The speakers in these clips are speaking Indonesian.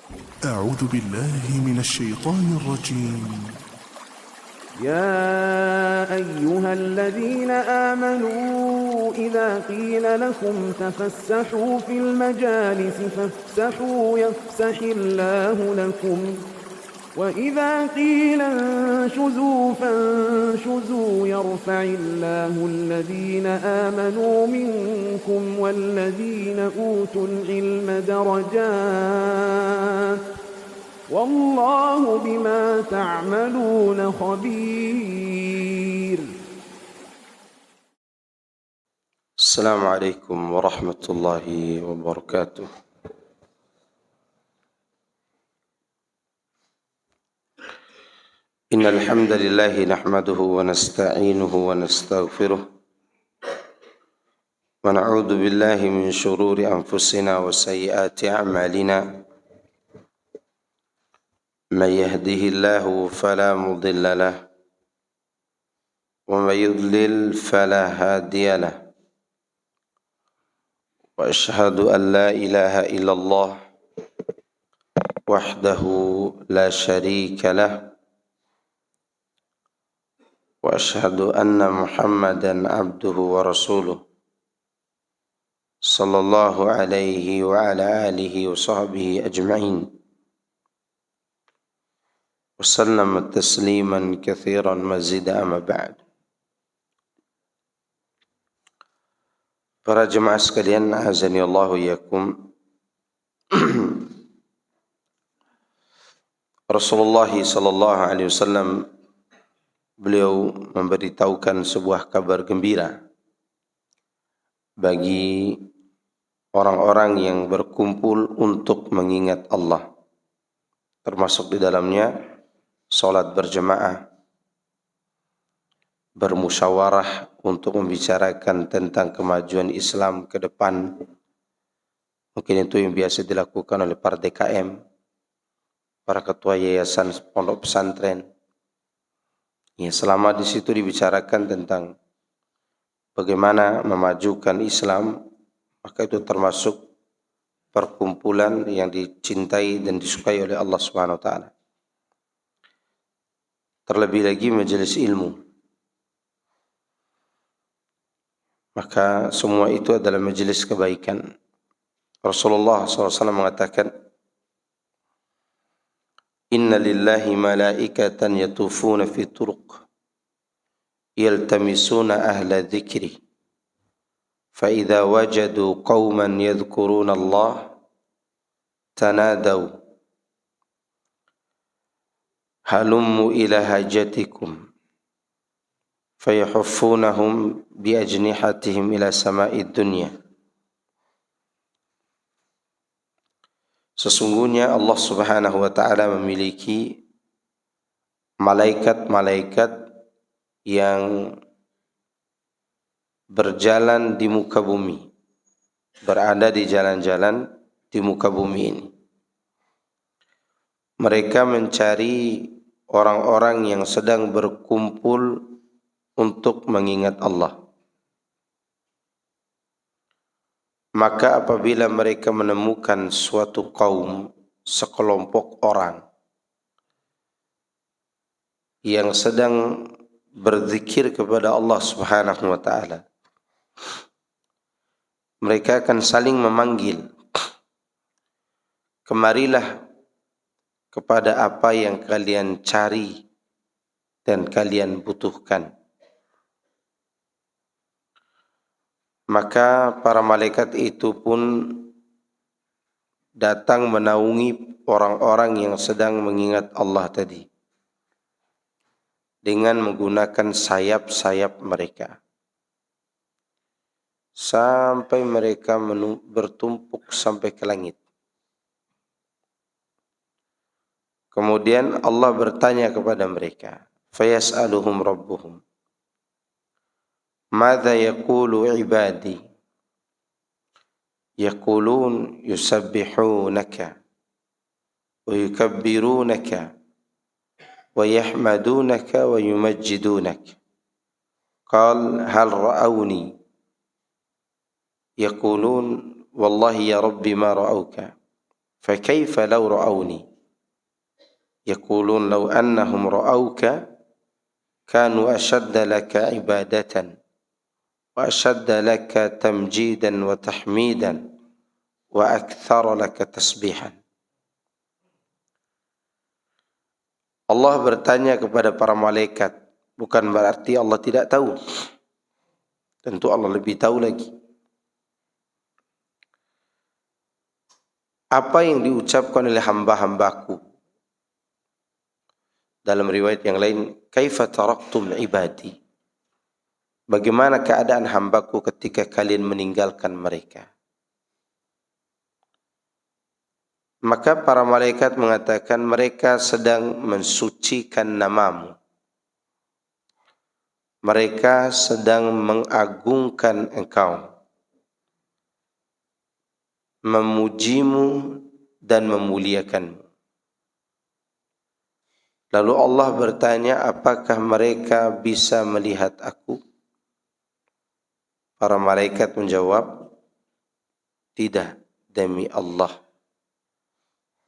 أعوذ بالله من الشيطان الرجيم. يا أيها الذين آمنوا إذا قيل لكم تفسحوا في المجالس فافسحوا يفسح الله لكم وإذا قيل انشزوا فانشزوا يرفع الله الذين آمنوا منكم والذين أوتوا العلم درجات والله بما تعملون خبير. السلام عليكم ورحمة الله وبركاته. إن الحمد لله نحمده ونستعينه ونستغفره ونعوذ بالله من شرور أنفسنا وسيئات أعمالنا. من يهده الله فلا مضل له ومن يضلل فلا هادي له وأشهد أن لا إله إلا الله وحده لا شريك له وأشهد أن محمدا عبده ورسوله صلى الله عليه وعلى آله وصحبه أجمعين وسلم تسليما كثيرا مزيدا أما بعد. Para jemaah sekalian, azani Allahu iyyakum. Rasulullah sallallahu alaihi wasallam beliau memberitahukan sebuah kabar gembira bagi orang-orang yang berkumpul untuk mengingat Allah, termasuk di dalamnya salat berjamaah, bermusyawarah untuk membicarakan tentang kemajuan Islam ke depan. Mungkin itu yang biasa dilakukan oleh para DKM, para ketua yayasan pondok pesantren. Ya, selama di situ dibicarakan tentang bagaimana memajukan Islam, maka itu termasuk perkumpulan yang dicintai dan disukai oleh Allah Subhanahu wa taala. Terlebih lagi majelis ilmu. Maka semua itu adalah majelis kebaikan. Rasulullah SAW mengatakan, Inna lillahi malaikatan yatufuna fi turuq yaltamisuna ahla dhikri fa idza wajadu qauman yadhkuruna Allah tanadaw halummu ila hajatikum fayahuffunahum bi ajnihatihim ila sama'id dunya. Sesungguhnya Allah Subhanahu wa taala memiliki malaikat-malaikat yang berjalan di muka bumi, berada di jalan-jalan di muka bumi ini. Mereka mencari orang-orang yang sedang berkumpul untuk mengingat Allah. Maka apabila mereka menemukan suatu kaum, sekelompok orang yang sedang berzikir kepada Allah Subhanahu wa taala, mereka akan saling memanggil, kemarilah kepada apa yang kalian cari dan kalian butuhkan. Maka para malaikat itu pun datang menaungi orang-orang yang sedang mengingat Allah tadi dengan menggunakan sayap-sayap mereka sampai mereka bertumpuk sampai ke langit. Kemudian Allah bertanya kepada mereka, fayas'aluhum rabbuhum Mada yaqulu ibadi? Yaqulun yusabbihunaka wa yukabbirunaka wa yahmadunaka wa yumajjidunaka. Qal hal ra'awni? Yaqulun wallahi ya rabbi ma ra'awka. فكيف لو رأوني يقولون لو أنهم رأوك كانوا أشد لك عبادة وأشد لك تمجيدا وتحميدا وأكثر لك تسبيحا. Allah bertanya kepada para malaikat, bukan berarti Allah tidak tahu. Tentu Allah lebih tahu lagi. Apa yang diucapkan oleh hamba-hambaku. Dalam riwayat yang lain, kaifa taraktum ibadi. Bagaimana keadaan hambaku ketika kalian meninggalkan mereka? Maka para malaikat mengatakan mereka sedang mensucikan namamu. Mereka sedang mengagungkan engkau, memujimu dan memuliakanmu. Lalu Allah bertanya, apakah mereka bisa melihat aku? Para malaikat menjawab, tidak, demi Allah.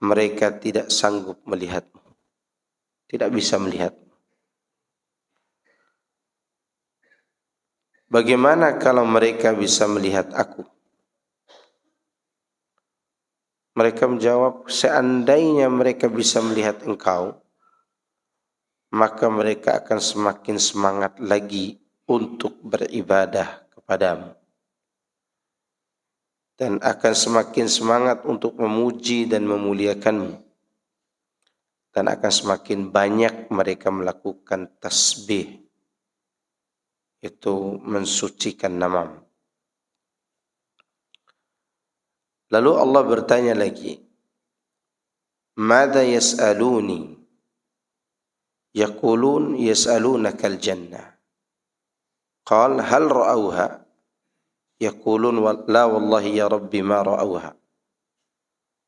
Mereka tidak sanggup melihatmu. Tidak bisa melihatmu. Bagaimana kalau mereka bisa melihat aku? Mereka menjawab, seandainya mereka bisa melihat engkau, maka mereka akan semakin semangat lagi untuk beribadah kepadamu. Dan akan semakin semangat untuk memuji dan memuliakanmu. Dan akan semakin banyak mereka melakukan tasbih. Itu mensucikan namamu. Lalu Allah bertanya lagi, Mada yas'aluni? Yaqulun yas'alunaka al-jannah. Qal hal ra'awha? Yaqulun la wallahi ya Rabbi ma ra'awha.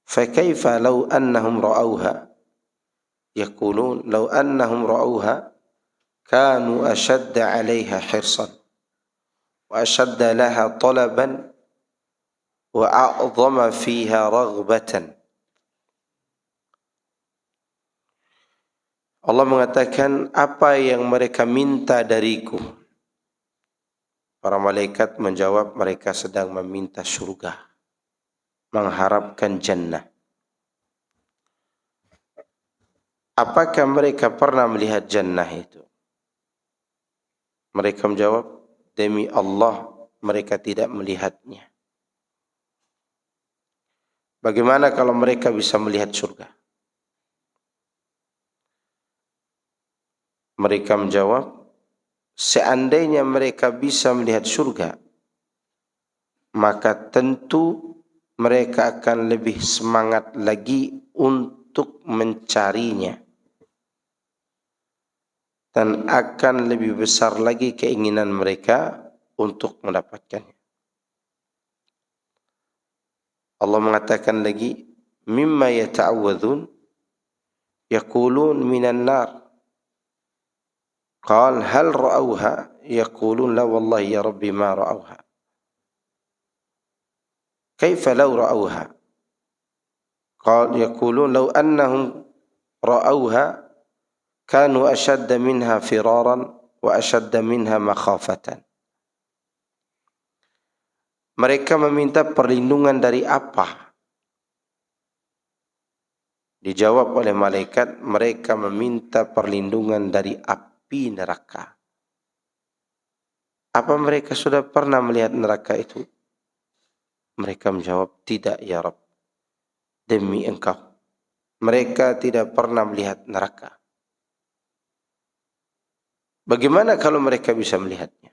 Fakaifa law annahum ra'awha? Yaqulun law annahum ra'awha kanu ashadda 'alayha hirsan wa ashadda laha talaban wa a'zama fiha raghbatan. Allah mengatakan, apa yang mereka minta dariku? Para malaikat menjawab, mereka sedang meminta surga, mengharapkan jannah. Apakah mereka pernah melihat jannah itu? Mereka menjawab, demi Allah, mereka tidak melihatnya. Bagaimana kalau mereka bisa melihat surga? Mereka menjawab, seandainya mereka bisa melihat surga, maka tentu mereka akan lebih semangat lagi untuk mencarinya. Dan akan lebih besar lagi keinginan mereka untuk mendapatkannya. Allah mengatakan lagi, mimma yata'awwadhun yaqulun minan nar. Qal hal ra'awha? Yaqulun la wallahi ya Rabbi ma ra'awha. Kaifa law ra'awha? Qal yaqulun law annahum ra'awha kanu ashadda minha firaran wa ashadda minha makhafatan. Mereka meminta perlindungan dari apa? Dijawab oleh malaikat, mereka meminta perlindungan dari api neraka. Apa mereka sudah pernah melihat neraka itu? Mereka menjawab, tidak ya Rabb, demi engkau. Mereka tidak pernah melihat neraka. Bagaimana kalau mereka bisa melihatnya?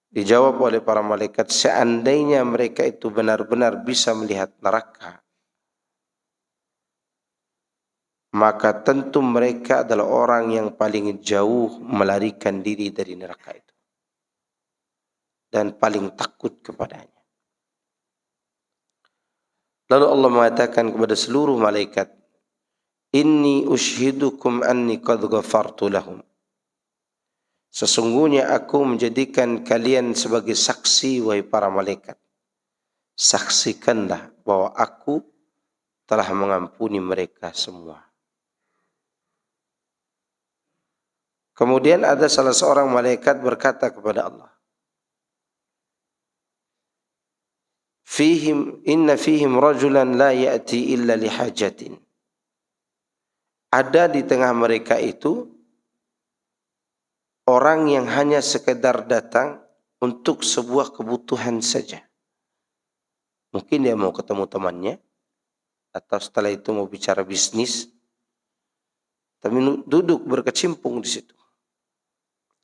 Dijawab oleh para malaikat, seandainya mereka itu benar-benar bisa melihat neraka, maka tentu mereka adalah orang yang paling jauh melarikan diri dari neraka itu. Dan paling takut kepadanya. Lalu Allah mengatakan kepada seluruh malaikat, Inni ushidukum anni qad ghafartu lahum. Sesungguhnya aku menjadikan kalian sebagai saksi, wahai para malaikat. Saksikanlah bahwa aku telah mengampuni mereka semua. Kemudian ada salah seorang malaikat berkata kepada Allah, inna fihim rajulan la ya'ti illa lihajatin. Ada di tengah mereka itu orang yang hanya sekedar datang untuk sebuah kebutuhan saja. Mungkin dia mau ketemu temannya, atau setelah itu mau bicara bisnis, tapi duduk berkecimpung di situ.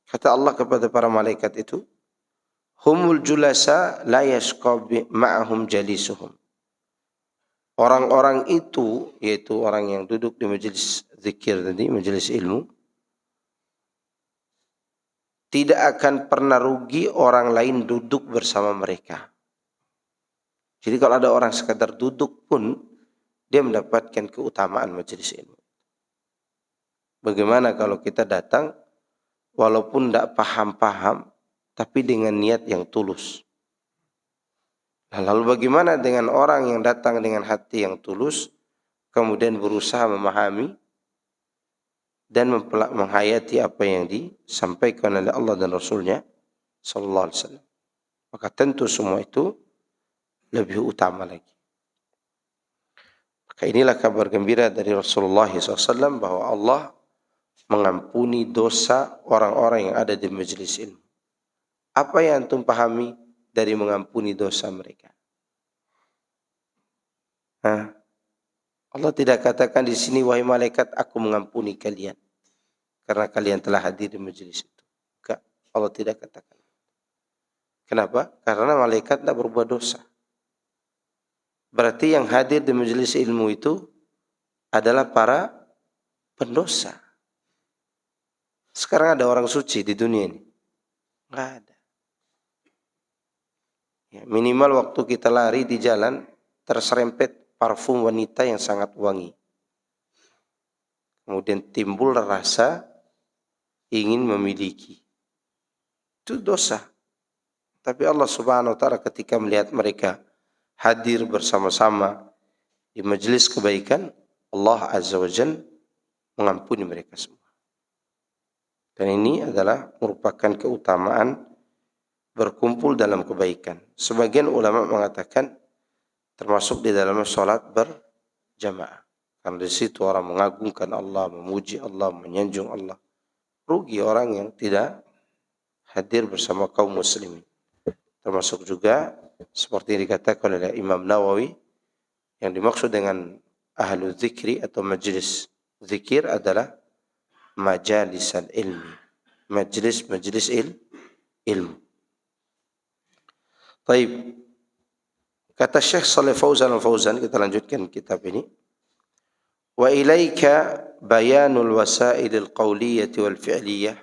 Kata Allah kepada para malaikat itu, humul julasa la yashqa ma'ahum jalisuhum. Orang-orang itu, yaitu orang yang duduk di majelis zikir tadi, majelis ilmu, tidak akan pernah rugi orang lain duduk bersama mereka. Jadi kalau ada orang sekadar duduk pun, dia mendapatkan keutamaan majelis ilmu. Bagaimana kalau kita datang, walaupun tidak paham-paham, tapi dengan niat yang tulus. Lalu bagaimana dengan orang yang datang dengan hati yang tulus, kemudian berusaha memahami dan menghayati apa yang disampaikan oleh Allah dan Rasulnya Sallallahu Alaihi Wasallam. Maka tentu semua itu lebih utama lagi. Maka inilah kabar gembira dari Rasulullah SAW bahwa Allah mengampuni dosa orang-orang yang ada di majelis ilmu. Apa yang antum pahami dari mengampuni dosa mereka? Allah tidak katakan di sini, wahai malaikat, aku mengampuni kalian karena kalian telah hadir di majelis itu. Enggak, Allah tidak katakan. Kenapa? Karena malaikat tidak berbuat dosa. Berarti yang hadir di majelis ilmu itu adalah para pendosa. Sekarang ada orang suci di dunia ini? Enggak ada. Ya, minimal waktu kita lari di jalan terserempet parfum wanita yang sangat wangi. Kemudian timbul rasa ingin memiliki. Itu dosa. Tapi Allah Subhanahu wa taala ketika melihat mereka hadir bersama-sama di majelis kebaikan, Allah Azza wa Jalla mengampuni mereka semua. Dan ini adalah merupakan keutamaan berkumpul dalam kebaikan. Sebagian ulama mengatakan termasuk di dalam sholat berjamaah. Karena di situ orang mengagungkan Allah, memuji Allah, menyanjung Allah. Rugi orang yang tidak hadir bersama kaum muslimin. Termasuk juga seperti yang dikatakan oleh Imam Nawawi, yang dimaksud dengan ahlu zikri atau majlis zikir adalah majalis ilmi, majlis ilmu. Baik, kata Syekh Shalih Fauzan al-Fauzan, kita lanjutkan kitab ini. Wa ilaika bayanul wasailil qawliyyah wal fi'liyyah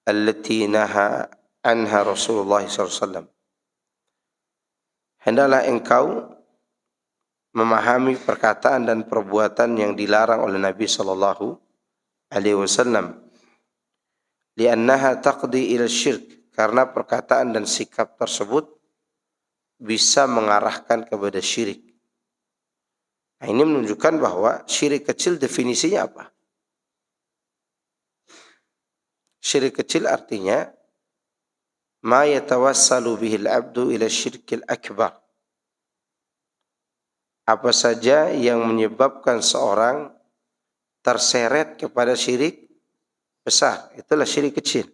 allati naha anha Rasulullah SAW. Hendaklah engkau memahami perkataan dan perbuatan yang dilarang oleh Nabi Sallallahu Alaihi Wasallam. Liannaha taqdi ila syirk, karena perkataan dan sikap tersebut bisa mengarahkan kepada syirik. Nah, ini menunjukkan bahwa syirik kecil definisinya apa? Syirik kecil artinya ma yatawassalu bihil abdu ila syirkil akbar. Apa saja yang menyebabkan seorang terseret kepada syirik besar, itulah syirik kecil.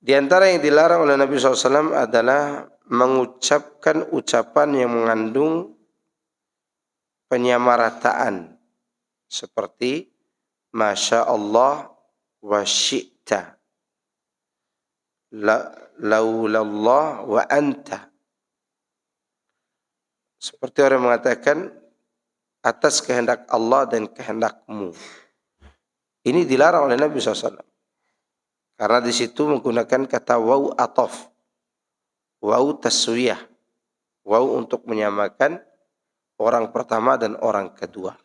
Di antara yang dilarang oleh Nabi SAW adalah mengucapkan ucapan yang mengandung penyamarataan seperti Masya Allah wa syi'ta, laulallah wa anta. Seperti orang mengatakan atas kehendak Allah dan kehendakmu. Ini dilarang oleh Nabi SAW. Karena di situ menggunakan kata waw ataf, waw taswiyah, waw untuk menyamakan orang pertama dan orang kedua.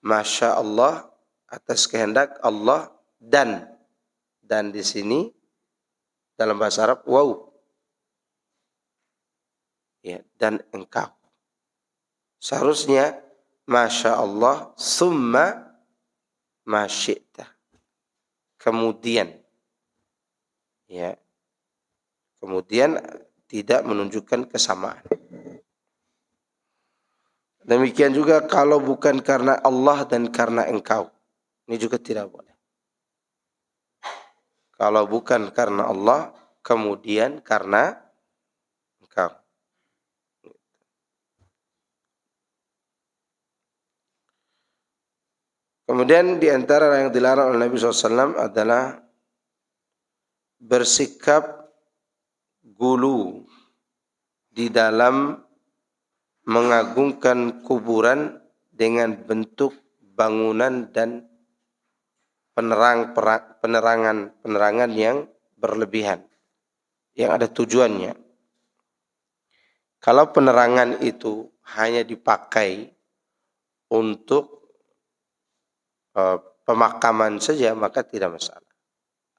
Masya Allah atas kehendak Allah dan Dan di sini dalam bahasa Arab waw. Ya, dan engkau. Seharusnya Masya Allah summa ma syi'ta. Kemudian. Ya. Kemudian tidak menunjukkan kesamaan. Demikian juga kalau bukan karena Allah dan karena engkau. Ini juga tidak boleh. Kalau bukan karena Allah, kemudian karena engkau. Kemudian di antara yang dilarang oleh Nabi SAW adalah bersikap gulu di dalam mengagungkan kuburan dengan bentuk bangunan dan penerangan yang berlebihan, yang ada tujuannya. Kalau penerangan itu hanya dipakai untuk pemakaman saja, maka tidak masalah.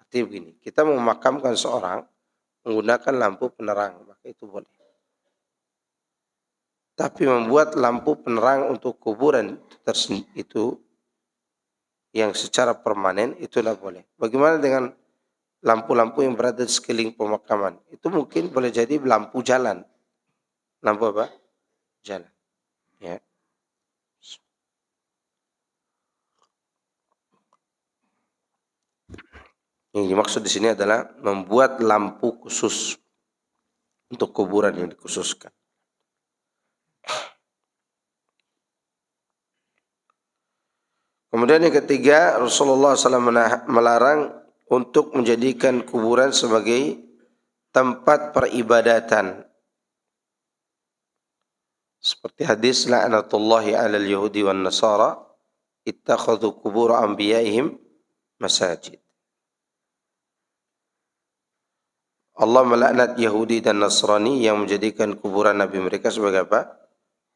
Artinya begini, kita memakamkan seorang menggunakan lampu penerang, maka itu boleh. Tapi membuat lampu penerang untuk kuburan itu yang secara permanen, itu tidak boleh. Bagaimana dengan lampu-lampu yang berada di sekeliling pemakaman? Itu mungkin boleh jadi lampu jalan. Lampu apa? Jalan. Ya. Yang dimaksud di sini adalah membuat lampu khusus untuk kuburan yang dikhususkan. Kemudian yang ketiga, Rasulullah SAW melarang untuk menjadikan kuburan sebagai tempat peribadatan. Seperti hadis la'natullahi 'alal yahudi wan nasara ittakhadhu qubur anbiya'ihim masajid. Allah melaknat Yahudi dan Nasrani yang menjadikan kuburan Nabi mereka sebagai apa?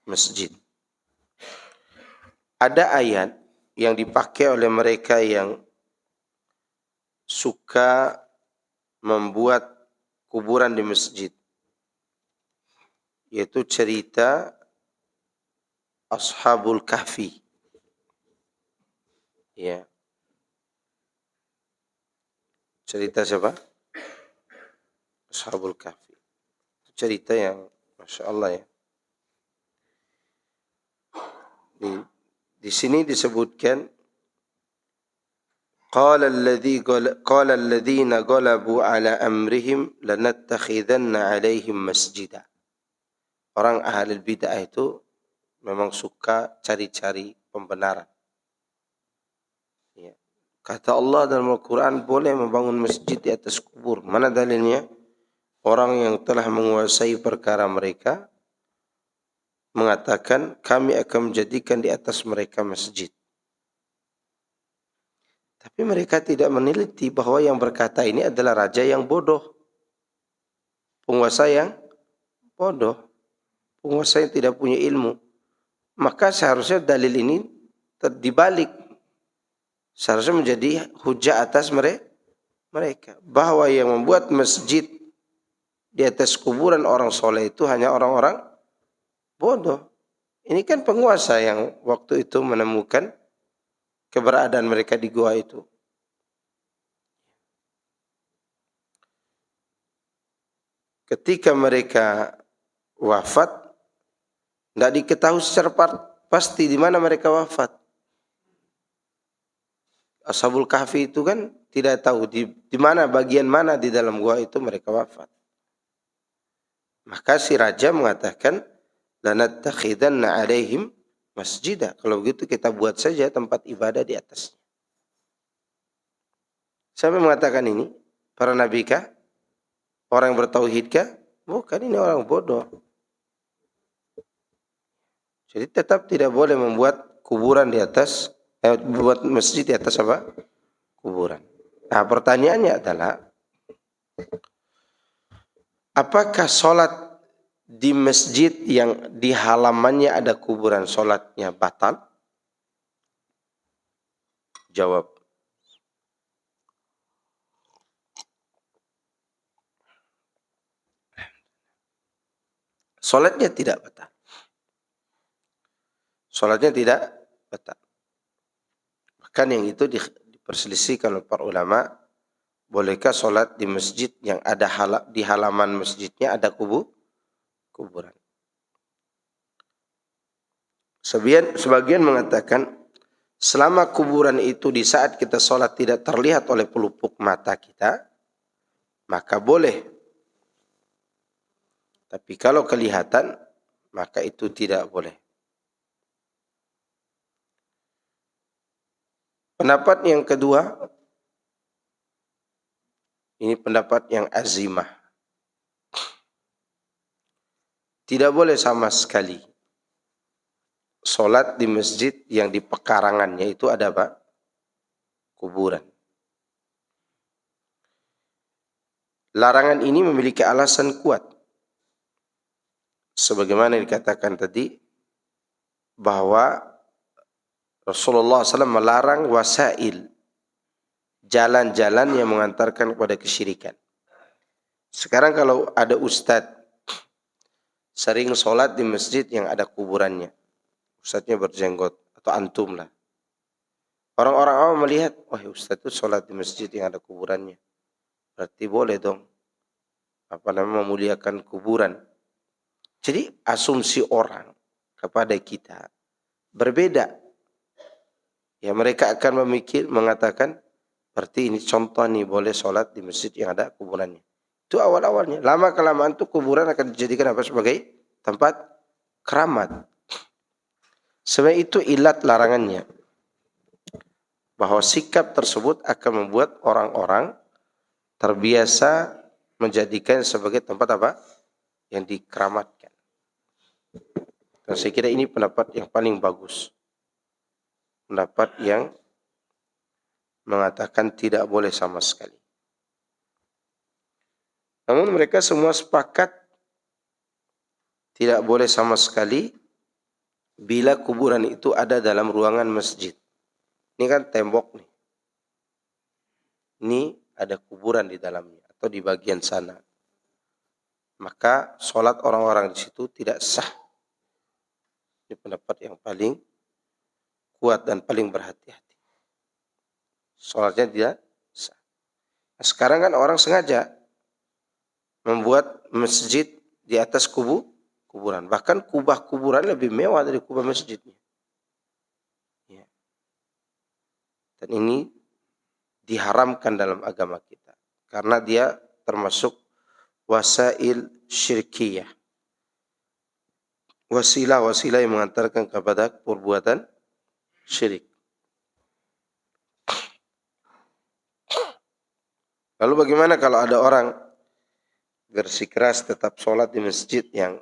Masjid. Ada ayat yang dipakai oleh mereka yang suka membuat kuburan di masjid. Yaitu cerita Ashabul Kahfi. Ya. Cerita siapa? Ashabul Kahfi. Cerita yang Masya Allah ya. Di sini disebutkan qala alladhina ghalabu ala amrihim lanattakhidanna alaihim masjida. Orang ahli bid'ah itu memang suka cari-cari pembenaran. Ya. Kata Allah dalam Al-Quran boleh membangun masjid di atas kubur. Mana dalilnya? Orang yang telah menguasai perkara mereka mengatakan kami akan menjadikan di atas mereka masjid. Tapi mereka tidak meneliti bahwa yang berkata ini adalah raja yang bodoh. Penguasa yang bodoh. Penguasa yang tidak punya ilmu. Maka seharusnya dalil ini dibalik. Seharusnya menjadi hujah atas mereka. Bahwa yang membuat masjid di atas kuburan orang soleh itu hanya orang-orang bodoh. Ini kan penguasa yang waktu itu menemukan keberadaan mereka di gua itu. Ketika mereka wafat, tidak diketahui secara pasti di mana mereka wafat. Ashabul Kahfi itu kan tidak tahu di mana, bagian mana di dalam gua itu mereka wafat. Maka si raja mengatakan lanattakhidanna alaihim masjidah. Kalau begitu kita buat saja tempat ibadah di atasnya. Siapa yang mengatakan ini? Para nabi kah? Orang yang bertauhid kah? Bukan, ini orang bodoh. Jadi tetap tidak boleh membuat kuburan di atas, buat masjid di atas apa? Kuburan. Nah, pertanyaannya adalah apakah sholat di masjid yang di halamannya ada kuburan sholatnya batal? Jawab. Salatnya tidak batal. Salatnya tidak batal. Bahkan yang itu diperselisihkan oleh para ulama, bolehkah salat di masjid yang ada di halaman masjidnya ada kuburan. Sebagian mengatakan selama kuburan itu di saat kita salat tidak terlihat oleh pelupuk mata kita, maka boleh. Tapi kalau kelihatan, maka itu tidak boleh. Pendapat yang kedua, ini pendapat yang azimah. Tidak boleh sama sekali salat di masjid yang di pekarangannya itu ada apa? Kuburan. Larangan ini memiliki alasan kuat. Sebagaimana dikatakan tadi, bahwa Rasulullah SAW melarang wasail, jalan-jalan yang mengantarkan kepada kesyirikan. Sekarang kalau ada ustadz sering sholat di masjid yang ada kuburannya, ustadznya berjenggot atau antum lah, orang-orang awam melihat, wah ustadz itu sholat di masjid yang ada kuburannya, berarti boleh dong memuliakan kuburan. Jadi asumsi orang kepada kita berbeda. Ya, mereka akan mengatakan, berarti ini contoh nih boleh sholat di masjid yang ada kuburannya. Itu awal-awalnya. Lama-kelamaan tuh kuburan akan dijadikan apa? Sebagai tempat keramat. Sebenarnya itu ilat larangannya. Bahwa sikap tersebut akan membuat orang-orang terbiasa menjadikan sebagai tempat apa? Yang dikeramatkan. Dan saya kira ini pendapat yang paling bagus. Pendapat yang mengatakan tidak boleh sama sekali. Namun mereka semua sepakat tidak boleh sama sekali bila kuburan itu ada dalam ruangan masjid. Ini kan tembok nih. Ini ada kuburan di dalamnya atau di bagian sana. Maka sholat orang-orang di situ tidak sah. Ini pendapat yang paling kuat dan paling berhati-hati. Sholatnya tidak sah. Nah, sekarang kan orang sengaja membuat masjid di atas kuburan. Bahkan kubah kuburan lebih mewah dari kubah masjidnya. Ya. Dan ini diharamkan dalam agama kita. Karena dia termasuk wasail syirkiyah. Wasilah-wasilah yang mengantarkan kepada perbuatan syirik. Lalu bagaimana kalau ada orang bersikeras tetap sholat di masjid yang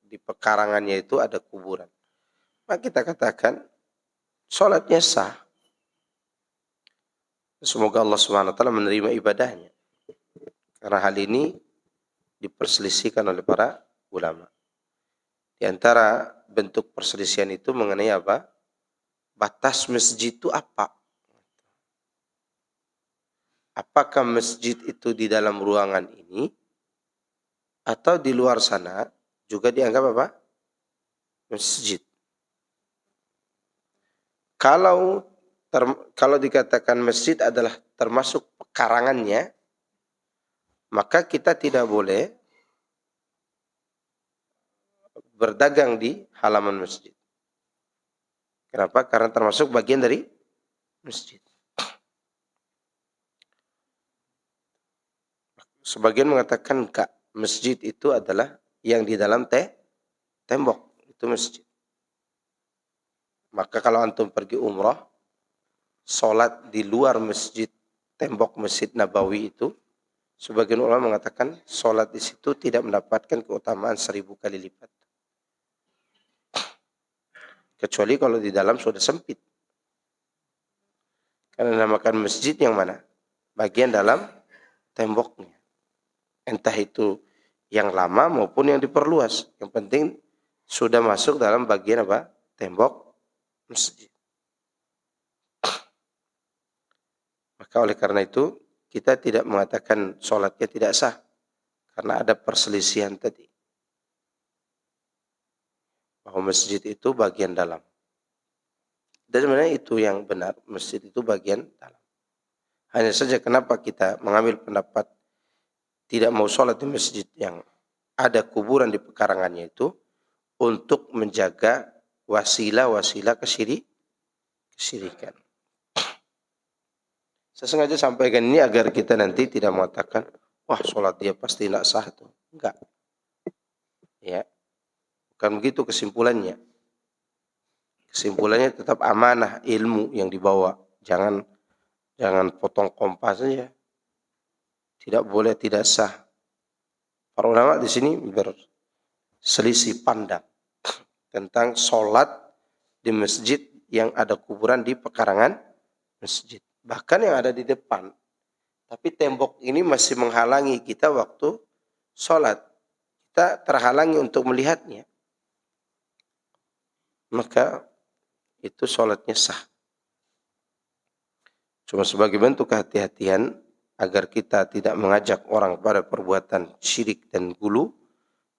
di pekarangannya itu ada kuburan? Maka kita katakan sholatnya sah. Semoga Allah SWT menerima ibadahnya. Karena hal ini diperselisihkan oleh para ulama. Di antara bentuk perselisihan itu mengenai apa? Batas masjid itu apa? Apakah masjid itu di dalam ruangan ini atau di luar sana juga dianggap apa? Masjid. Kalau dikatakan masjid adalah termasuk pekarangannya, maka kita tidak boleh berdagang di halaman masjid. Kenapa? Karena termasuk bagian dari masjid. Sebagian mengatakan enggak, masjid itu adalah yang di dalam tembok, itu masjid. Maka kalau antum pergi umrah, sholat di luar masjid, tembok Masjid Nabawi itu, sebagian ulama mengatakan sholat di situ tidak mendapatkan keutamaan 1000 kali lipat. Kecuali kalau di dalam sudah sempit. Karena dinamakan masjid yang mana? Bagian dalam temboknya. Entah itu yang lama maupun yang diperluas. Yang penting sudah masuk dalam bagian apa? Tembok masjid. Maka oleh karena itu kita tidak mengatakan sholatnya tidak sah. Karena ada perselisihan tadi. bahwa masjid itu bagian dalam. Dan sebenarnya itu yang benar, masjid itu bagian dalam. Hanya saja kenapa kita mengambil pendapat tidak mau sholat di masjid yang ada kuburan di pekarangannya itu untuk menjaga wasilah-wasilah kesyirikan. Saya sengaja sampaikan ini agar kita nanti tidak mengatakan, wah sholat dia pasti tidak sah itu. Enggak. Ya. Bukan begitu kesimpulannya. Kesimpulannya tetap amanah ilmu yang dibawa. Jangan potong kompas saja. Tidak boleh, tidak sah. Para ulama di sini berselisih pandang tentang sholat di masjid yang ada kuburan di pekarangan masjid. Bahkan yang ada di depan. Tapi tembok ini masih menghalangi kita waktu sholat. Kita terhalangi untuk melihatnya. Maka itu sholatnya sah. Cuma sebagai bentuk kehati-hatian agar kita tidak mengajak orang pada perbuatan syirik dan gulu,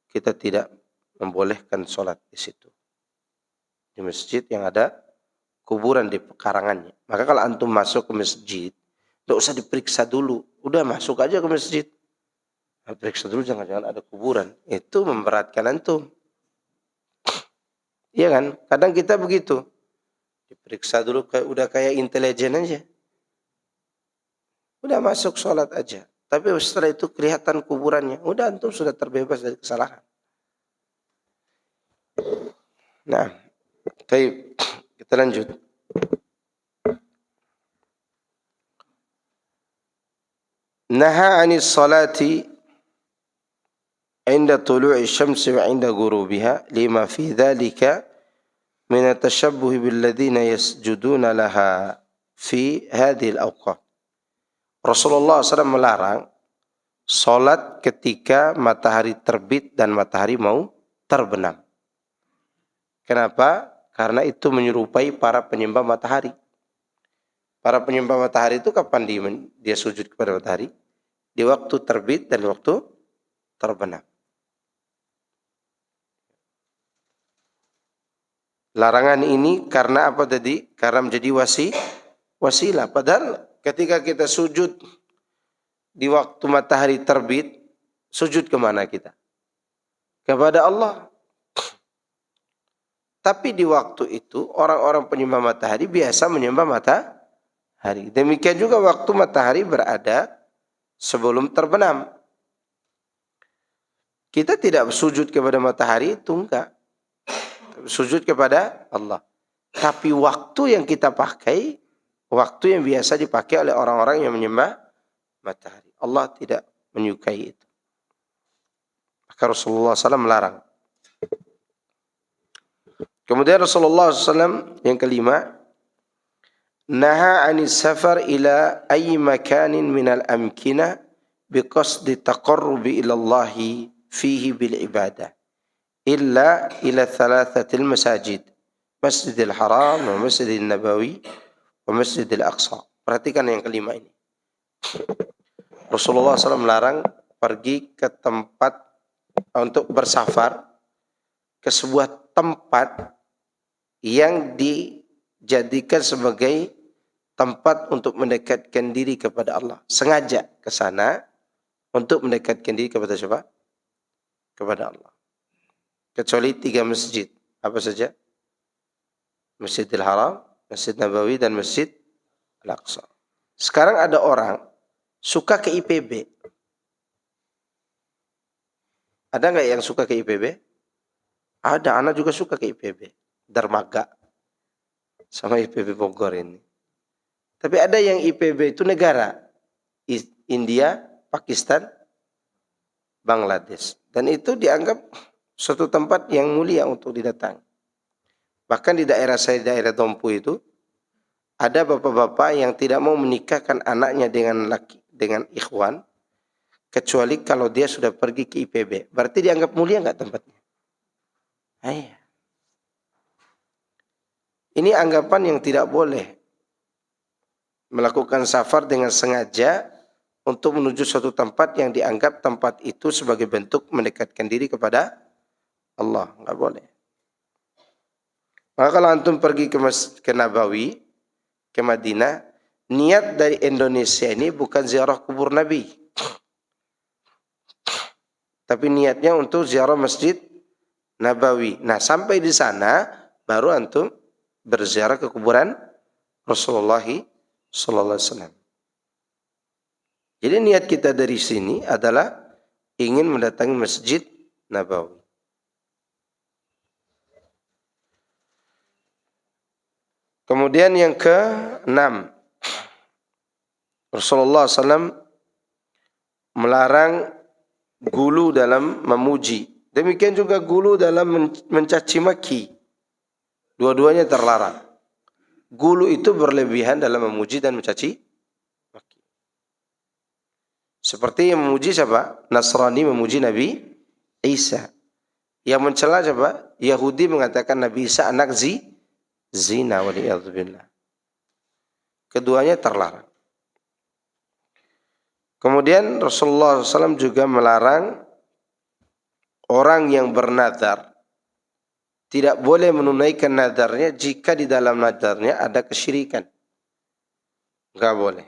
kita tidak membolehkan sholat di situ. Di masjid yang ada kuburan di pekarangannya. Maka kalau antum masuk ke masjid, tidak usah diperiksa dulu. Udah masuk aja ke masjid. Nah, periksa dulu jangan-jangan ada kuburan. Itu memberatkan antum. Iya kan? Kadang kita begitu. Diperiksa dulu udah kayak intelijen aja. Udah masuk sholat aja. Tapi setelah itu kelihatan kuburannya. Udah antum sudah terbebas dari kesalahan. Nah, kita lanjut. Naha anis salati inda tulu'i syamsi wa inda gurubiha lima fi dhalika min at-tashabbuh billadhina yasjuduna laha fi hadhihi al-awqat. Rasulullah SAW melarang sholat ketika matahari terbit dan matahari mau terbenam. Kenapa? Karena itu menyerupai para penyembah matahari. Para penyembah matahari itu kapan dia sujud kepada matahari? Di waktu terbit dan waktu terbenam. Larangan ini karena apa tadi? Karena menjadi wasilah. Padahal ketika kita sujud di waktu matahari terbit, sujud kemana kita? Kepada Allah. Tapi di waktu itu orang-orang penyembah matahari biasa menyembah matahari. Demikian juga waktu matahari berada sebelum terbenam. Kita tidak sujud kepada matahari itu enggak. Sujud kepada Allah. Tapi waktu yang kita pakai, waktu yang biasa dipakai oleh orang-orang yang menyembah matahari. Allah tidak menyukai itu. Maka Rasulullah SAW melarang. Kemudian Rasulullah SAW yang kelima, naha anis safar ila ayyi makanin minal amkina biqasdi taqarrubi ilallahi fihi bil ibadah illa ila thalathatil masajid, Masjidil Haram, wa Masjidil Nabawi, wa Masjidil Aqsa. Perhatikan yang kelima ini. Rasulullah SAW melarang pergi ke tempat untuk bersafar ke sebuah tempat yang dijadikan sebagai tempat untuk mendekatkan diri kepada Allah. Sengaja ke sana untuk mendekatkan diri kepada siapa? Kepada Allah. Kecuali 3 masjid. Apa saja? Masjidil Haram, Masjid Nabawi, dan Masjid Al-Aqsa. Sekarang ada orang suka ke IPB. Ada nggak yang suka ke IPB? Ada, anak juga suka ke IPB. Dermaga. Sama IPB Bogor ini. Tapi ada yang IPB itu negara. India, Pakistan, Bangladesh. Dan itu dianggap suatu tempat yang mulia untuk didatangi. Bahkan di daerah saya, daerah Dompu itu, ada bapak-bapak yang tidak mau menikahkan anaknya dengan ikhwan, kecuali kalau dia sudah pergi ke IPB. Berarti dianggap mulia nggak tempatnya? Ayah. Ini anggapan yang tidak boleh. Melakukan safar dengan sengaja untuk menuju suatu tempat yang dianggap tempat itu sebagai bentuk mendekatkan diri kepada Allah. Nggak boleh. Maka kalau antum pergi ke Nabawi, ke Madinah, niat dari Indonesia ini bukan ziarah kubur Nabi. Tapi niatnya untuk ziarah Masjid Nabawi. Nah, sampai di sana baru antum berziarah ke kuburan Rasulullah sallallahu alaihi wasallam. Jadi niat kita dari sini adalah ingin mendatangi Masjid Nabawi. Kemudian yang ke-6, Rasulullah SAW melarang gulu dalam memuji. Demikian juga gulu dalam mencaci maki. Dua-duanya terlarang. Gulu itu berlebihan dalam memuji dan mencaci maki. Seperti yang memuji siapa? Nasrani memuji Nabi Isa. Yang mencela siapa? Yahudi mengatakan Nabi Isa anak zina waliyadzubillah. Keduanya terlarang. Kemudian Rasulullah SAW juga melarang orang yang bernadar tidak boleh menunaikan nadarnya jika di dalam nadarnya ada kesyirikan. Enggak boleh.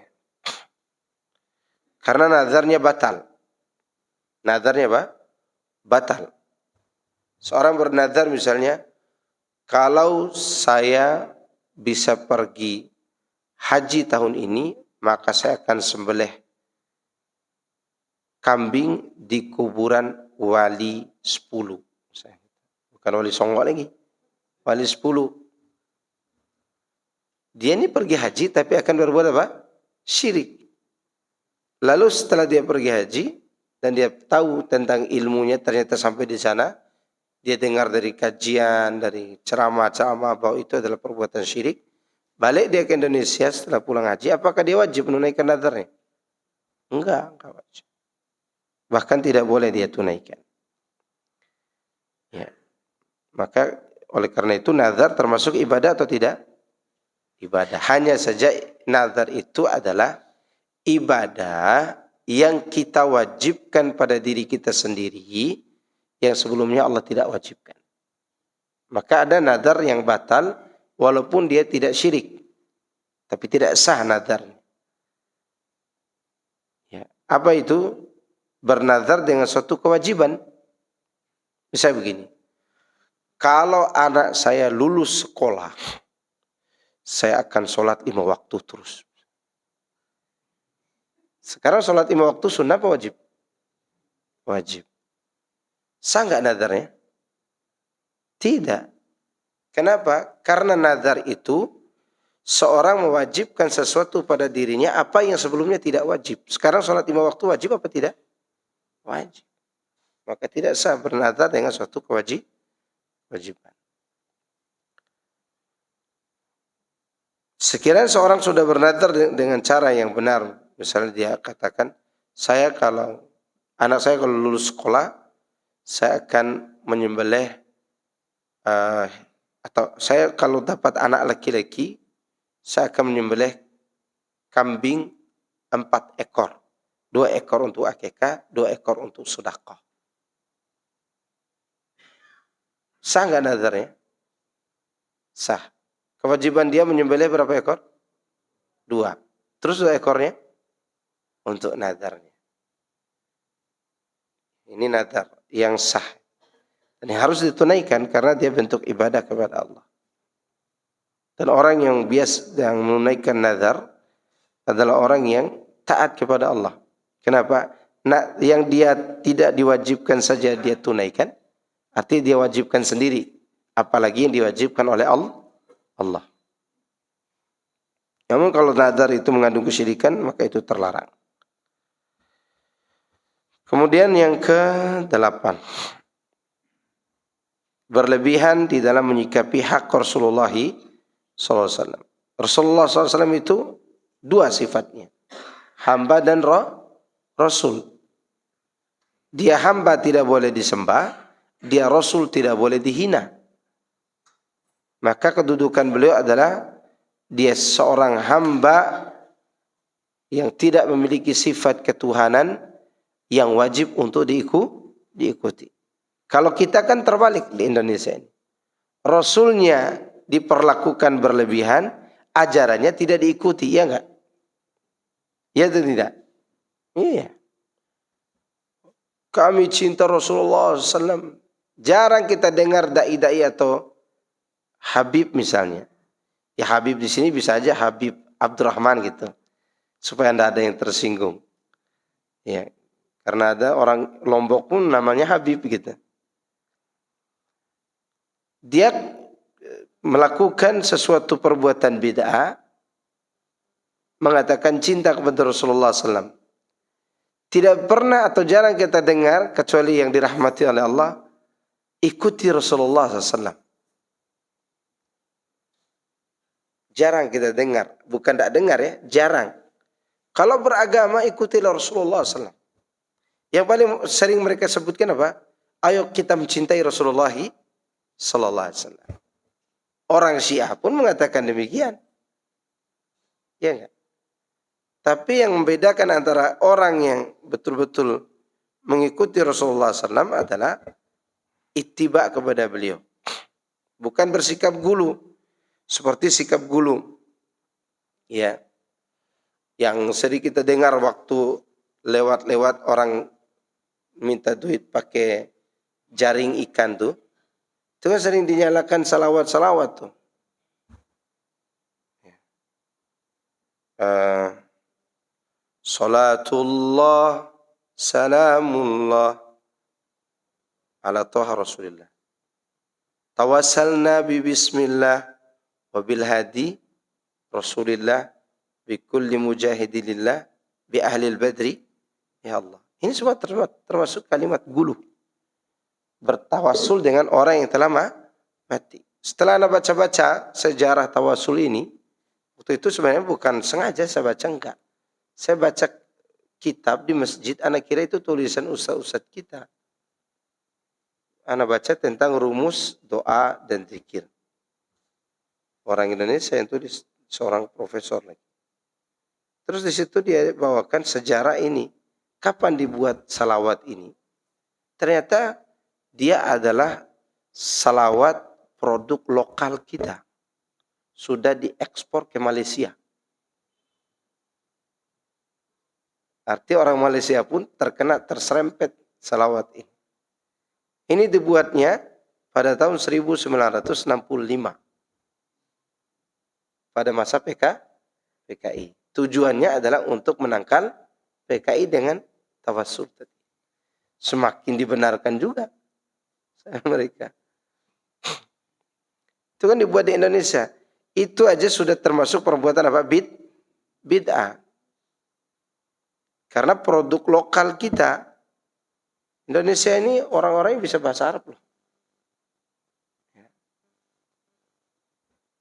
Karena nadarnya batal. Nadarnya apa? Batal. Seorang bernadar misalnya, kalau saya bisa pergi haji tahun ini, maka saya akan sembelih kambing di kuburan wali 10. Bukan wali Songo lagi. Wali 10. Dia ini pergi haji tapi akan berbuat apa? Syirik. Lalu setelah dia pergi haji dan dia tahu tentang ilmunya, ternyata sampai di sana dia dengar dari kajian, dari ceramah-ceramah bahwa itu adalah perbuatan syirik. Balik dia ke Indonesia setelah pulang haji, apakah dia wajib menunaikan nadarnya? Enggak wajib. Bahkan tidak boleh dia tunaikan. Ya. Maka oleh karena itu nazar termasuk ibadah atau tidak? Ibadah. Hanya saja nazar itu adalah ibadah yang kita wajibkan pada diri kita sendiri, yang sebelumnya Allah tidak wajibkan. Maka ada nazar yang batal walaupun dia tidak syirik, tapi tidak sah nazarnya. Ya. Apa itu? Bernazar dengan suatu kewajiban. Misalnya begini, kalau anak saya lulus sekolah, saya akan sholat 5 waktu terus. Sekarang sholat 5 waktu sunnah apa wajib? Wajib. Sah nggak nazarnya? Tidak. Kenapa? Karena nazar itu seorang mewajibkan sesuatu pada dirinya apa yang sebelumnya tidak wajib. Sekarang sholat 5 waktu wajib apa tidak? Wajib. Maka tidak sah bernazar dengan suatu kewajiban. Sekiranya seorang sudah bernazar dengan cara yang benar, misalnya dia katakan, anak saya kalau lulus sekolah, saya akan menyembelih, atau saya kalau dapat anak laki-laki, saya akan menyembelih kambing 4 ekor. 2 ekor untuk akikah, 2 ekor untuk sedekah. Sah nggak nazarnya? Sah. Kewajiban dia menyembelih berapa ekor? 2. Terus 2 ekornya untuk nazarnya. Ini nazar yang sah. Dan harus ditunaikan karena dia bentuk ibadah kepada Allah. Dan orang yang yang menunaikan nazar adalah orang yang taat kepada Allah. Kenapa? Nah, yang dia tidak diwajibkan saja dia tunaikan, artinya dia wajibkan sendiri. Apalagi yang diwajibkan oleh Allah. Namun kalau nazar itu mengandung kesyirikan, maka itu terlarang. Kemudian yang ke-8. Berlebihan di dalam menyikapi hak Rasulullah SAW. Rasulullah SAW itu 2 sifatnya. Hamba dan Rasul. Dia hamba tidak boleh disembah, dia Rasul tidak boleh dihina. Maka kedudukan beliau adalah dia seorang hamba yang tidak memiliki sifat ketuhanan yang wajib untuk diikuti. Kalau kita kan terbalik di Indonesia ini. Rasulnya diperlakukan berlebihan, ajarannya tidak diikuti, ya enggak? Ya atau tidak? Iya. Kami cinta Rasulullah SAW. Jarang kita dengar dai-dai atau Habib misalnya. Ya Habib di sini bisa aja Habib Abdurrahman gitu. Supaya tidak ada yang tersinggung. Ya, karena ada orang Lombok pun namanya Habib gitu. Dia melakukan sesuatu perbuatan bid'ah, mengatakan cinta kepada Rasulullah SAW. Tidak pernah atau jarang kita dengar, kecuali yang dirahmati oleh Allah, ikuti Rasulullah SAW. Jarang kita dengar. Bukan tidak dengar ya, jarang. Kalau beragama, ikutilah Rasulullah SAW. Yang paling sering mereka sebutkan apa? Ayo kita mencintai Rasulullah SAW. Orang Syiah pun mengatakan demikian. Ya enggak? Tapi yang membedakan antara orang yang betul-betul mengikuti Rasulullah SAW adalah ittiba kepada beliau. Bukan bersikap gulu. Seperti sikap gulu. Ya. Yang sering kita dengar waktu lewat-lewat orang minta duit pakai jaring ikan tuh. Itu kan sering dinyalakan salawat-salawat tuh. Salatullah salamullah ala toha Rasulillah. Tawassalna bi bismillah wa bil hadi Rasulillah bi kulli mujahidillah bi ahlil badri. Ya Allah. Ini semua termasuk kalimat gulu. Bertawassul dengan orang yang telah mati. Setelah Anda baca-baca sejarah tawasul ini, waktu itu sebenarnya bukan sengaja saya baca, enggak. Saya baca kitab di masjid, anak kira itu tulisan ustaz-ustaz kita. Anak baca tentang rumus doa dan zikir. Orang Indonesia yang tulis, seorang profesor lagi. Terus di situ dia bawakan sejarah ini. Kapan dibuat salawat ini? Ternyata dia adalah salawat produk lokal kita. Sudah diekspor ke Malaysia. Artinya orang Malaysia pun terserempet salawat ini. Ini dibuatnya pada tahun 1965. Pada masa PKI. Tujuannya adalah untuk menangkal PKI dengan tawassul. Semakin dibenarkan juga mereka. Itu kan dibuat di Indonesia. Itu aja sudah termasuk perbuatan apa? Bid'ah. Karena produk lokal kita, Indonesia ini orang-orang yang bisa bahasa Arab loh.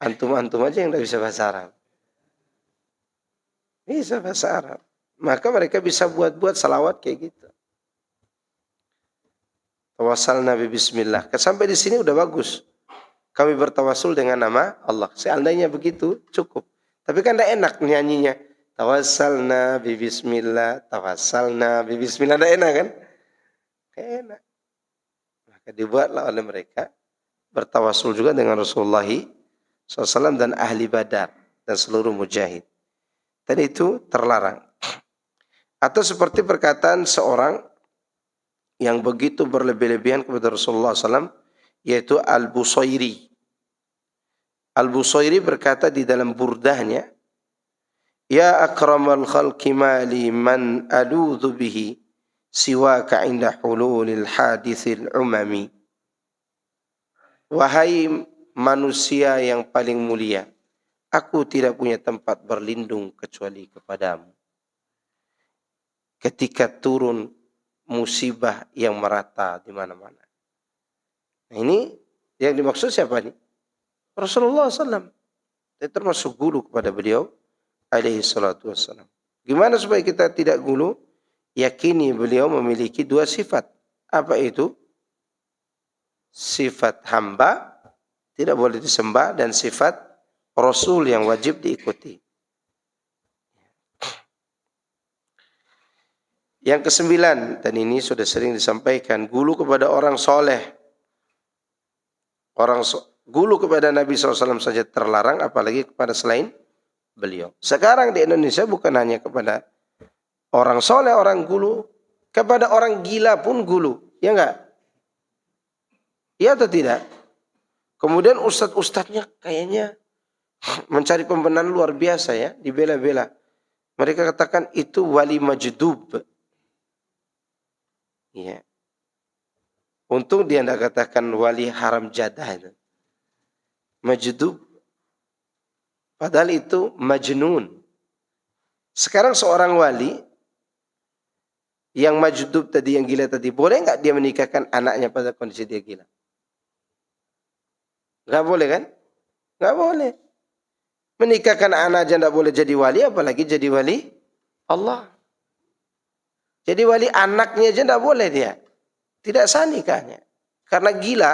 Antum-antum aja yang tidak bisa bahasa Arab. Bisa bahasa Arab. Maka mereka bisa buat-buat salawat kayak gitu. Tawassalna bi bismillah. Sampai di sini udah bagus. Kami bertawasul dengan nama Allah. Seandainya begitu cukup. Tapi kan tidak enak nyanyinya. Tawassalna bi bismillah, tawassalna bi bismillah. Tidak enak kan? Tidak enak. Maka dibuatlah oleh mereka bertawasul juga dengan Rasulullah SAW dan ahli Badar dan seluruh mujahid. Dan itu terlarang. Atau seperti perkataan seorang yang begitu berlebih-lebihan kepada Rasulullah SAW, yaitu Al-Busairi. Al-Busairi berkata di dalam burdahnya, Ya akramal khalqi mali man aludhu bihi siwaka inda hululil hadithil umami. Wahai manusia yang paling mulia, aku tidak punya tempat berlindung kecuali kepadamu. Ketika turun musibah yang merata di mana-mana. Nah, ini yang dimaksud siapa nih? Rasulullah SAW. Itu termasuk gulu kepada beliau alaihi salatu wassalam. Gimana supaya kita tidak gulu? Yakini beliau memiliki dua sifat. Apa itu? Sifat hamba, tidak boleh disembah, dan sifat Rasul yang wajib diikuti. Yang kesembilan, dan ini sudah sering disampaikan, gulu kepada orang soleh. Gulu kepada Nabi SAW saja terlarang, apalagi kepada selain beliau. Sekarang di Indonesia bukan hanya kepada orang soleh, orang gulu, kepada orang gila pun gulu. Ya enggak? Ya atau tidak? Kemudian ustadz-ustadznya kayaknya mencari pembenaran luar biasa ya, dibela-bela. Mereka katakan itu wali majdub. Ya. Untung dia tidak katakan wali haram jadah itu. Majdub. Padahal itu majnun. Sekarang seorang wali yang majdub tadi, yang gila tadi, boleh nggak dia menikahkan anaknya pada kondisi dia gila? Nggak boleh kan? Nggak boleh. Menikahkan anak aja nggak boleh jadi wali, apalagi jadi wali Allah. Jadi wali anaknya aja nggak boleh dia. Tidak sah nikahnya. Karena gila.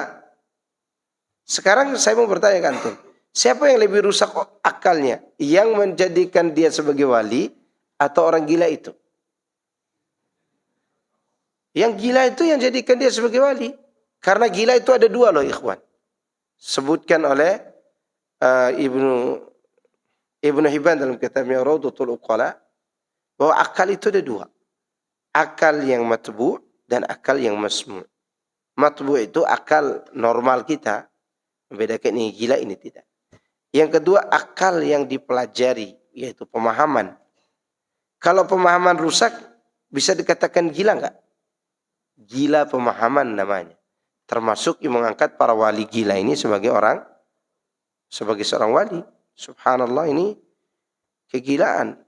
Sekarang saya mau bertanya ke antum. Siapa yang lebih rusak akalnya? Yang menjadikan dia sebagai wali atau orang gila itu? Yang gila itu yang jadikan dia sebagai wali. Karena gila itu ada dua loh ikhwan. Sebutkan oleh Ibnu Hibban dalam kitabnya Rawdatul Uqala. Bahwa akal itu ada dua. Akal yang matbu' dan akal yang masmu'. Matbu' itu akal normal kita. Membedakan ini gila, ini tidak. Yang kedua, akal yang dipelajari, yaitu pemahaman. Kalau pemahaman rusak, bisa dikatakan gila enggak? Gila pemahaman namanya. Termasuk yang mengangkat para wali gila ini sebagai seorang wali. Subhanallah, ini kegilaan.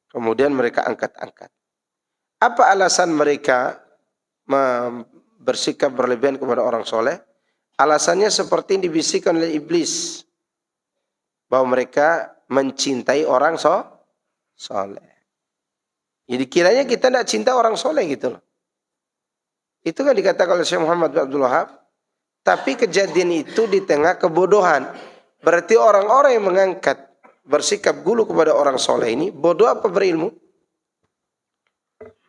Kemudian mereka angkat-angkat. Apa alasan mereka bersikap berlebihan kepada orang soleh? Alasannya seperti yang dibisikkan oleh iblis. Bahwa mereka mencintai orang soleh. Jadi kiranya kita tidak cinta orang soleh gitu loh. Itu kan dikatakan oleh Syekh Muhammad bin Abdul Wahab. Tapi kejadian itu di tengah kebodohan. Berarti orang-orang yang mengangkat bersikap gulu kepada orang soleh ini bodoh apa berilmu?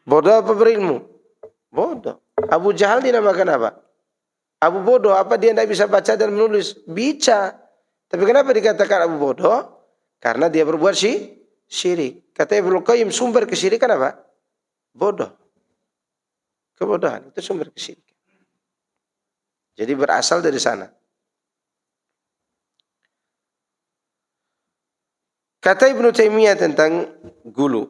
Bodoh apa berilmu? Bodoh. Abu Jahal dinamakan apa? Abu bodoh. Apa dia tidak bisa baca dan menulis? Bisa. Tapi kenapa dikatakan Abu bodoh? Karena dia berbuat syirik. Kata Ibnu Qayyim, sumber kesyirikan apa? Bodoh. Kebodohan itu sumber kesyirikan. Jadi berasal dari sana. Kata Ibnu Taimiyah tentang gulu.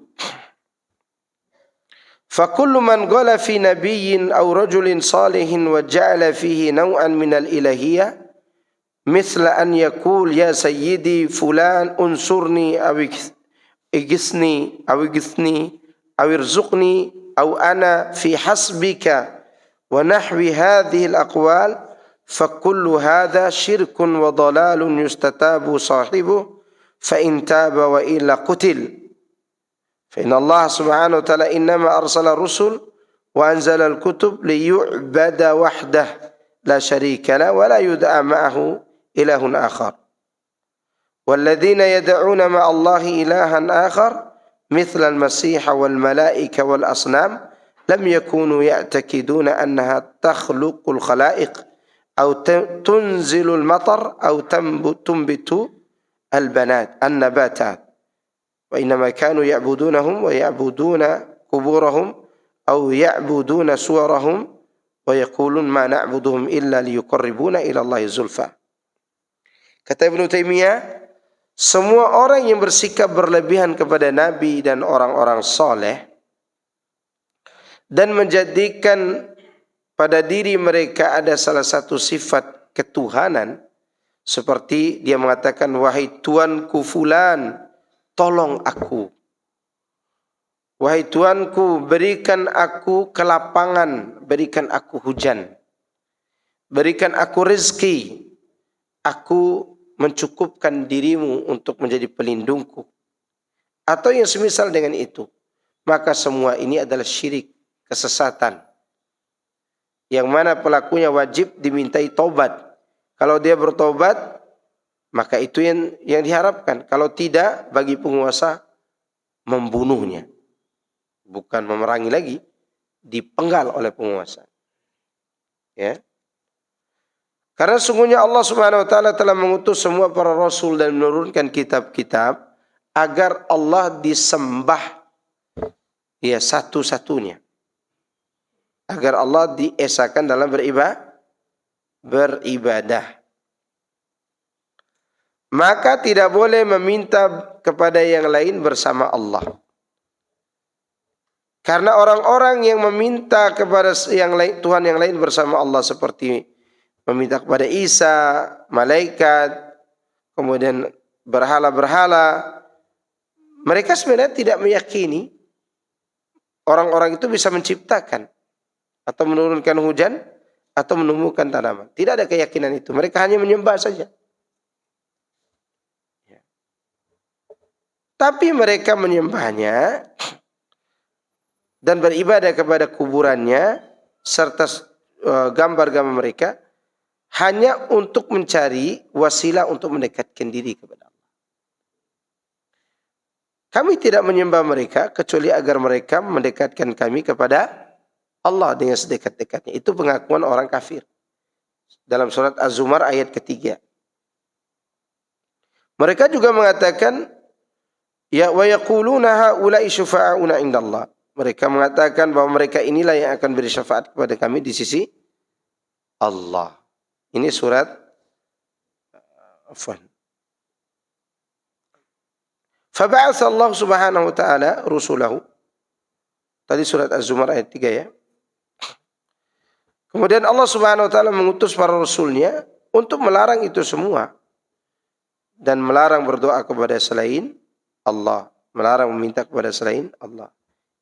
فَكُلُّ مَنْ غَلَ فِي نَبِيٍّ أَوْ رَجُلٍ صَالِحٍ وَجَعَلَ فِيهِ نَوْعًا مِنَ الْإِلَهِيَّةِ مِثْلَ أَنْ يَقُولَ يَا سَيِّدِي فُلَانٌ أُنْصُرْنِي أَوْ اغِثْنِي أَوْ ارْزُقْنِي أَوْ أَنَا فِي حَسْبِكَ وَنَحْوِ هَذِهِ الْأَقْوَالِ فَكُلُّ هَذَا شِرْكٌ وَضَلَالٌ يُسْتَتَابُ صَاحِبُهُ فَإِنْ تَابَ وَإِلَّا قُتِلَ فإن الله سبحانه وتعالى إنما أرسل الرسل وأنزل الكتب ليعبد وحده لا شريك له ولا يدعى معه إله آخر والذين يدعون مع الله إلها آخر مثل المسيح والملائكة والأصنام لم يكونوا يعتقدون أنها تخلق الخلائق أو تنزل المطر أو تنبت النباتات وإنما كانوا يعبدونهم ويعبدون قبورهم أو يعبدون صورهم ويقولون ما نعبدهم إلا ليقربونا إلى الله زلفى. Kata Ibnu Taimiyah, semua orang yang bersikap berlebihan kepada Nabi dan orang-orang soleh dan menjadikan pada diri mereka ada salah satu sifat ketuhanan, seperti dia mengatakan, wahai Tuanku fulan, tolong aku. Wahai Tuanku, berikan aku kelapangan, berikan aku hujan. Berikan aku rezeki. Aku mencukupkan dirimu untuk menjadi pelindungku. Atau yang semisal dengan itu. Maka semua ini adalah syirik, kesesatan. Yang mana pelakunya wajib dimintai taubat. Kalau dia bertobat, maka itu yang diharapkan. Kalau tidak, bagi penguasa membunuhnya. Bukan memerangi lagi, dipenggal oleh penguasa. Ya. Karena sungguhnya Allah Subhanahu wa taala telah mengutus semua para rasul dan menurunkan kitab-kitab agar Allah disembah ya satu-satunya. Agar Allah diesakan dalam beribadah. Maka tidak boleh meminta kepada yang lain bersama Allah. Karena orang-orang yang meminta kepada yang lain, Tuhan yang lain bersama Allah seperti meminta kepada Isa, malaikat, kemudian berhala-berhala, mereka sebenarnya tidak meyakini orang-orang itu bisa menciptakan atau menurunkan hujan atau menumbuhkan tanaman. Tidak ada keyakinan itu. Mereka hanya menyembah saja. Tapi mereka menyembahnya dan beribadah kepada kuburannya serta gambar-gambar mereka hanya untuk mencari wasilah untuk mendekatkan diri kepada Allah. Kami tidak menyembah mereka kecuali agar mereka mendekatkan kami kepada Allah dengan sedekat-dekatnya. Itu pengakuan orang kafir. Dalam surat Az-Zumar ayat ketiga. Mereka juga mengatakan, ya wa yaquluna haula'i syufa'auna indallah. Mereka mengatakan bahwa mereka inilah yang akan beri syafaat kepada kami di sisi Allah. Ini surat Faba'atha Allah Subhanahu wa taala rusulahu. Tadi surat Az-Zumar ayat 3 ya. Kemudian Allah Subhanahu wa taala mengutus para rasulnya untuk melarang itu semua dan melarang berdoa kepada selain Allah, melarang meminta kepada selain Allah.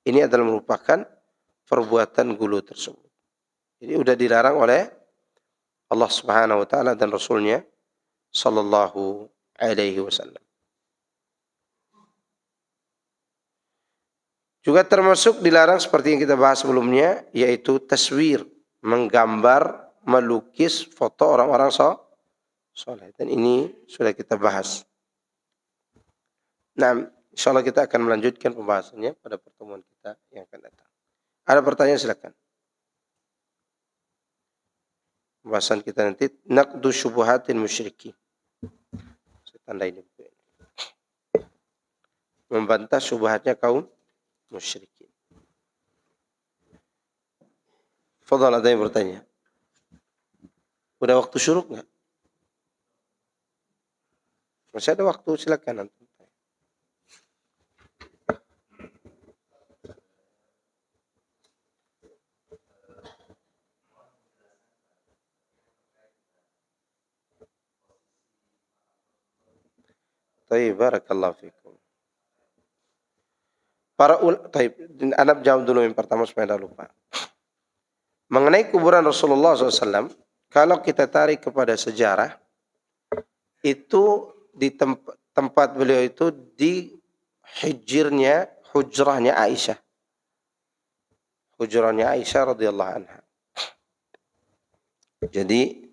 Ini adalah merupakan perbuatan gulu tersebut. Jadi sudah dilarang oleh Allah Subhanahu wa taala dan Rasulnya sallallahu alaihi wasallam. Juga termasuk dilarang seperti yang kita bahas sebelumnya, yaitu taswir, menggambar, melukis foto orang-orang soleh. Dan ini sudah kita bahas. Nah, insyaallah kita akan melanjutkan pembahasannya pada pertemuan kita yang akan datang. Ada pertanyaan silakan. Pembahasan kita nanti naqdu syubhatin musyrikin. Saya tanda ini. Membantah syubhatnya kaum musyrikin. Fadhal, ada yang bertanya? Udah waktu syuruk enggak? Masih ada waktu, silakan nanti. Baik, barakallahu fikum. Anak jawab dulu yang pertama supaya tidak lupa. Mengenai kuburan Rasulullah SAW, kalau kita tarik kepada sejarah, itu di tempat beliau itu di hujrahnya Aisyah. Hujrahnya Aisyah radhiyallahu anha. Jadi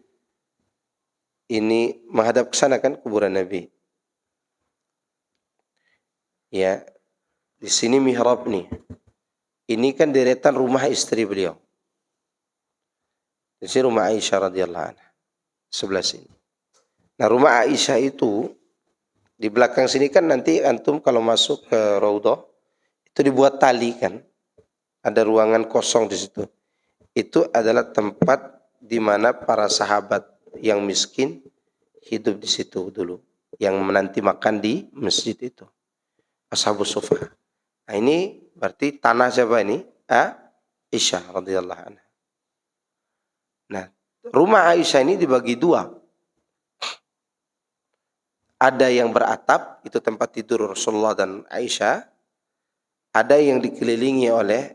ini menghadap ke sana kan kuburan Nabi. Ya, di sini mihrab nih. Ini kan deretan rumah istri beliau. Di sini rumah Aisyah radhiyallahu anha. Sebelah sini. Nah, rumah Aisyah itu di belakang sini kan nanti antum kalau masuk ke Raudhah itu dibuat tali kan. Ada ruangan kosong di situ. Itu adalah tempat di mana para sahabat yang miskin hidup di situ dulu. Yang menanti makan di masjid itu. Ashabus Suffah. Nah, ini berarti tanah siapa ini? Aisyah radhiyallahu anha. Nah, rumah Aisyah ini dibagi dua. Ada yang beratap, itu tempat tidur Rasulullah dan Aisyah. Ada yang dikelilingi oleh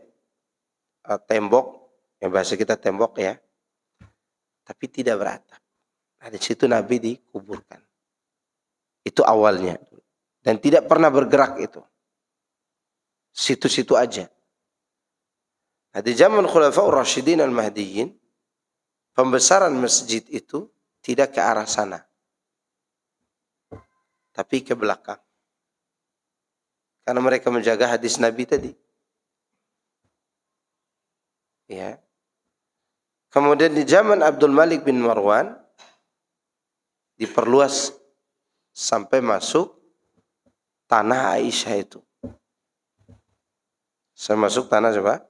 tembok, yang bahasa kita tembok ya. Tapi tidak beratap. Nah, di situ Nabi dikuburkan. Itu awalnya. Dan tidak pernah bergerak itu. Situ-situ aja. Nah, di zaman Khulafaur Rasyidin Al-Mahdiyyin, pembesaran masjid itu tidak ke arah sana. Tapi ke belakang. Karena mereka menjaga hadis Nabi tadi. Ya. Kemudian di zaman Abdul Malik bin Marwan, diperluas sampai masuk tanah Aisyah itu. Sampai masuk tanah coba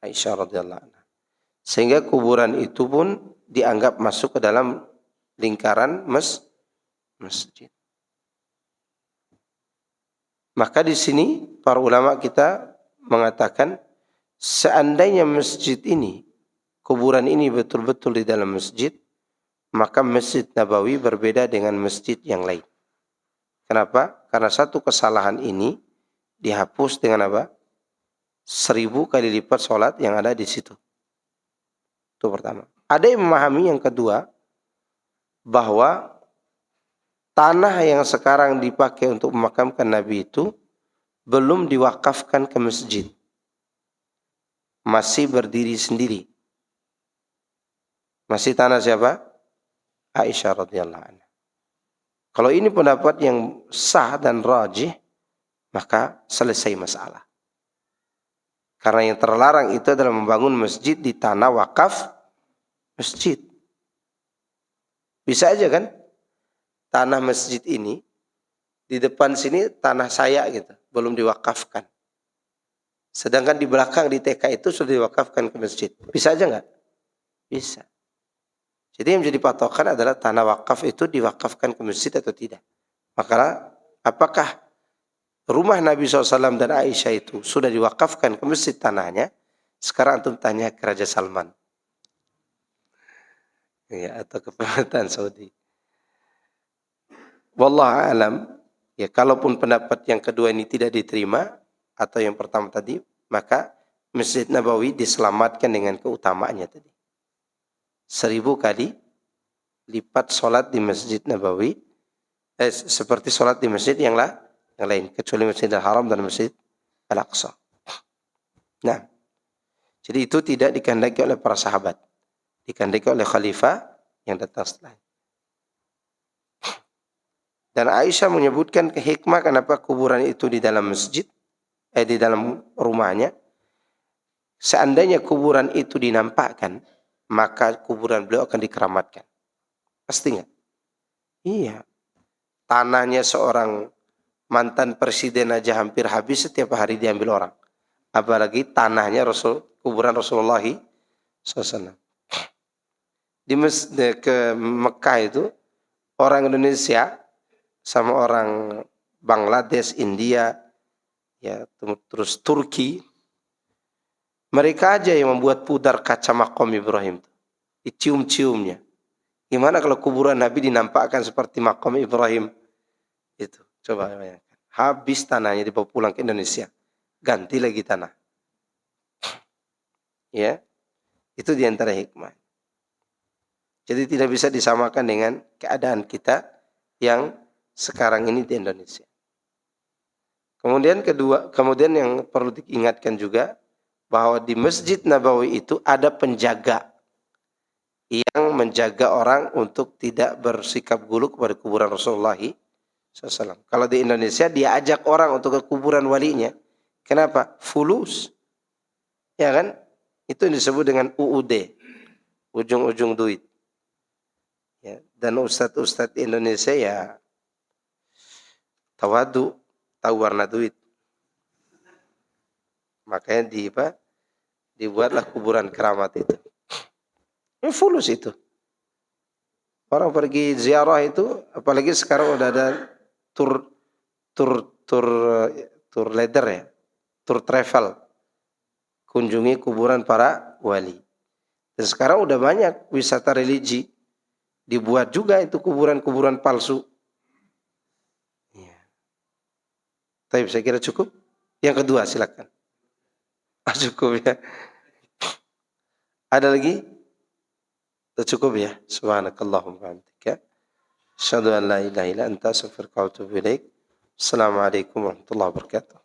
Aisyah radhiyallahu anha. Sehingga kuburan itu pun dianggap masuk ke dalam lingkaran masjid. Maka di sini para ulama kita mengatakan seandainya masjid ini, kuburan ini betul-betul di dalam masjid, maka Masjid Nabawi berbeda dengan masjid yang lain. Kenapa? Karena satu kesalahan ini dihapus dengan apa? 1000 kali lipat sholat yang ada di situ. Itu pertama. Ada yang memahami yang kedua, bahwa tanah yang sekarang dipakai untuk memakamkan Nabi itu belum diwakafkan ke masjid. Masih berdiri sendiri. Masih tanah siapa? Aisyah radhiyallahu anha. Kalau ini pendapat yang sah dan rajih, maka selesai masalah. Karena yang terlarang itu adalah membangun masjid di tanah wakaf masjid. Bisa aja kan? Tanah masjid ini, di depan sini tanah saya gitu, belum diwakafkan. Sedangkan di belakang di TK itu sudah diwakafkan ke masjid. Bisa aja nggak? Bisa. Jadi yang menjadi patokan adalah tanah wakaf itu diwakafkan ke masjid atau tidak. Maka apakah rumah Nabi SAW dan Aisyah itu sudah diwakafkan ke masjid tanahnya? Sekarang antum tanya ke Raja Salman. Ya, atau ke pemerintahan Saudi. Wallahu alam, ya kalaupun pendapat yang kedua ini tidak diterima atau yang pertama tadi, maka Masjid Nabawi diselamatkan dengan keutamaannya tadi. 1000 kali lipat sholat di Masjid Nabawi seperti sholat di masjid yang lain, kecuali Masjidil Haram dan Masjid Al-Aqsa. Nah, jadi itu tidak dikehendaki oleh para sahabat, dikehendaki oleh khalifah yang datang setelahnya. Dan Aisyah menyebutkan hikmah kenapa kuburan itu di dalam masjid, di dalam rumahnya. Seandainya kuburan itu dinampakkan, maka kuburan beliau akan dikeramatkan. Pasti nggak? Iya. Tanahnya seorang mantan presiden aja hampir habis, setiap hari diambil orang. Apalagi tanahnya kuburan Rasulullah SAW. Ke Mekah itu orang Indonesia sama orang Bangladesh, India, ya terus Turki, mereka aja yang membuat pudar kaca makam Ibrahim, dicium-ciumnya. Gimana kalau kuburan Nabi dinampakkan seperti makam Ibrahim? Itu coba bayangkan. Habis tanahnya dibawa pulang ke Indonesia, ganti lagi tanah. Ya, itu diantara hikmah. Jadi tidak bisa disamakan dengan keadaan kita yang sekarang ini di Indonesia. Kemudian yang perlu diingatkan juga bahwa di Masjid Nabawi itu ada penjaga yang menjaga orang untuk tidak bersikap gulu kepada kuburan Rasulullah SAW. Kalau di Indonesia dia ajak orang untuk ke kuburan walinya. Kenapa? Fulus. Ya kan? Itu yang disebut dengan UUD. Ujung-ujung duit. Ya, dan ustadz-ustadz Indonesia ya tawadu, tahu warna duit. Makanya dibuatlah kuburan keramat itu. Ini fulus itu. Orang pergi ziarah itu, apalagi sekarang udah ada tour leader ya, tour travel, kunjungi kuburan para wali. Dan sekarang udah banyak wisata religi, dibuat juga itu kuburan-kuburan palsu. Ya. Tapi saya kira cukup. Yang kedua silakan. Cukup ya. Ada lagi? Cukup ya. Subhanakallahumma wa bihamdika. Asyhadu an la ilaha illa anta astaghfiruka wa atubu ilaik. Assalamualaikum warahmatullahi wabarakatuh.